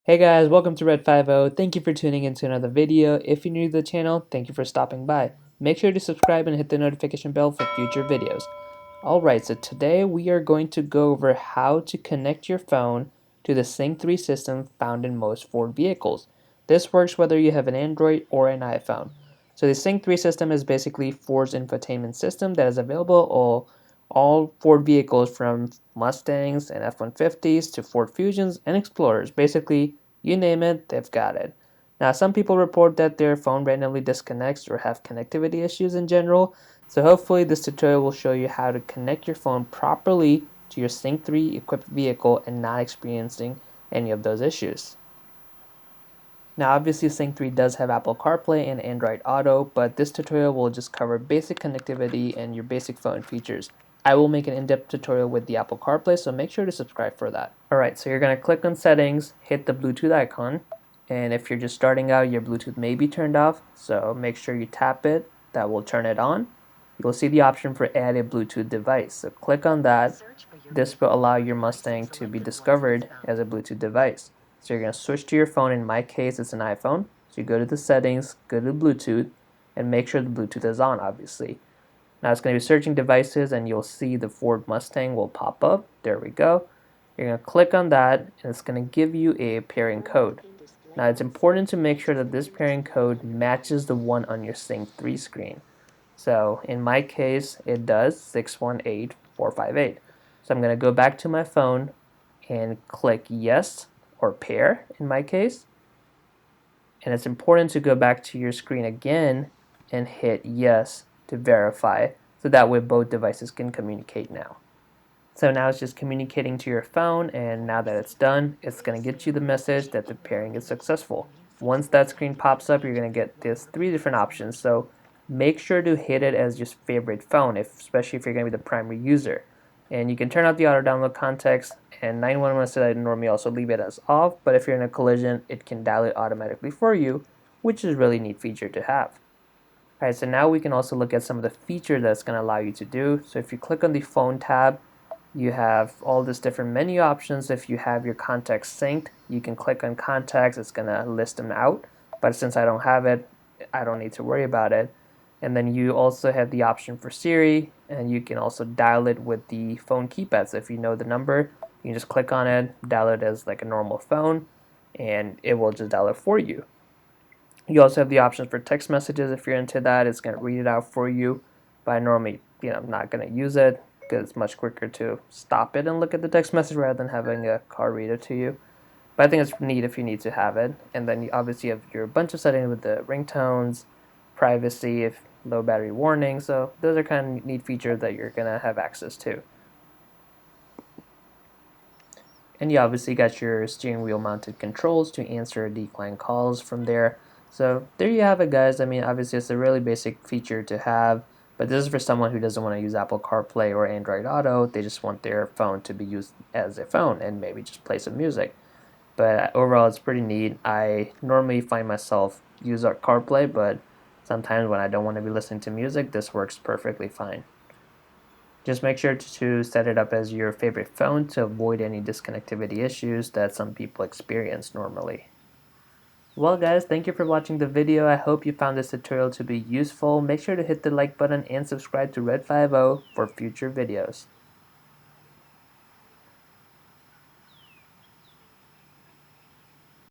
Hey guys, welcome to Red50. Thank you for tuning into another video. If you're new to the channel, thank you for stopping by. Make sure to subscribe and hit the notification bell for future videos. Alright, so today we are going to go over how to connect your phone to the Sync 3 system found in most Ford vehicles. This works whether you have an Android or an iPhone. So the Sync 3 system is basically Ford's infotainment system that is available all Ford vehicles from Mustangs and F-150s to Ford Fusions and Explorers. Basically, you name it, they've got it. Now, some people report that their phone randomly disconnects or have connectivity issues in general, so hopefully this tutorial will show you how to connect your phone properly to your Sync 3 equipped vehicle and not experiencing any of those issues. Now obviously Sync 3 does have Apple Carplay and Android Auto, but this tutorial will just cover basic connectivity and your basic phone features. I will make an in-depth tutorial with the Apple Carplay, so make sure to subscribe for that. Alright, so you're going to click on settings, hit the Bluetooth icon, and if you're just starting out, your Bluetooth may be turned off, so make sure you tap it, that will turn it on. You'll see the option for add a Bluetooth device, so click on that. This will allow your Mustang to be discovered as a Bluetooth device. So you're going to switch to your phone. In my case, it's an iPhone. So you go to the settings, go to Bluetooth, and make sure the Bluetooth is on, obviously. Now it's going to be searching devices, and you'll see the Ford Mustang will pop up. There we go. You're going to click on that, and it's going to give you a pairing code. Now it's important to make sure that this pairing code matches the one on your Sync 3 screen. So in my case, it does 618458. So I'm going to go back to my phone and click yes, or pair in my case. And it's important to go back to your screen again and hit yes to verify, so that way both devices can communicate now. So now it's just communicating to your phone, and now that it's done, it's going to get you the message that the pairing is successful. Once that screen pops up, you're going to get this 3 different options. So make sure to hit it as your favorite phone, especially if you're going to be the primary user. And you can turn out the auto download context, and 911 said I normally also leave it as off, but if you're in a collision, it can dial it automatically for you, which is a really neat feature to have. Alright, so now we can also look at some of the features that's going to allow you to do. So if you click on the phone tab, you have all these different menu options. If you have your contacts synced, you can click on contacts, it's going to list them out, but since I don't have it, I don't need to worry about it. And then you also have the option for Siri, and you can also dial it with the phone keypad. So if you know the number, you can just click on it, dial it as like a normal phone, and it will just dial it for you. You also have the options for text messages. If you're into that, it's going to read it out for you, but I normally, I'm not going to use it because it's much quicker to stop it and look at the text message rather than having a car read it to you. But I think it's neat if you need to have it. And then you obviously have your bunch of settings with the ringtones, privacy, if low battery warning. So those are kind of neat features that you're going to have access to. And you obviously got your steering wheel mounted controls to answer or decline calls from there. So there you have it, guys. I mean, obviously it's a really basic feature to have, but this is for someone who doesn't want to use Apple CarPlay or Android Auto. They just want their phone to be used as a phone and maybe just play some music. But overall, it's pretty neat. I normally find myself use our CarPlay, but sometimes when I don't want to be listening to music, this works perfectly fine. Just make sure to set it up as your favorite phone to avoid any disconnectivity issues that some people experience normally. Well guys, thank you for watching the video. I hope you found this tutorial to be useful. Make sure to hit the like button and subscribe to Red50 for future videos.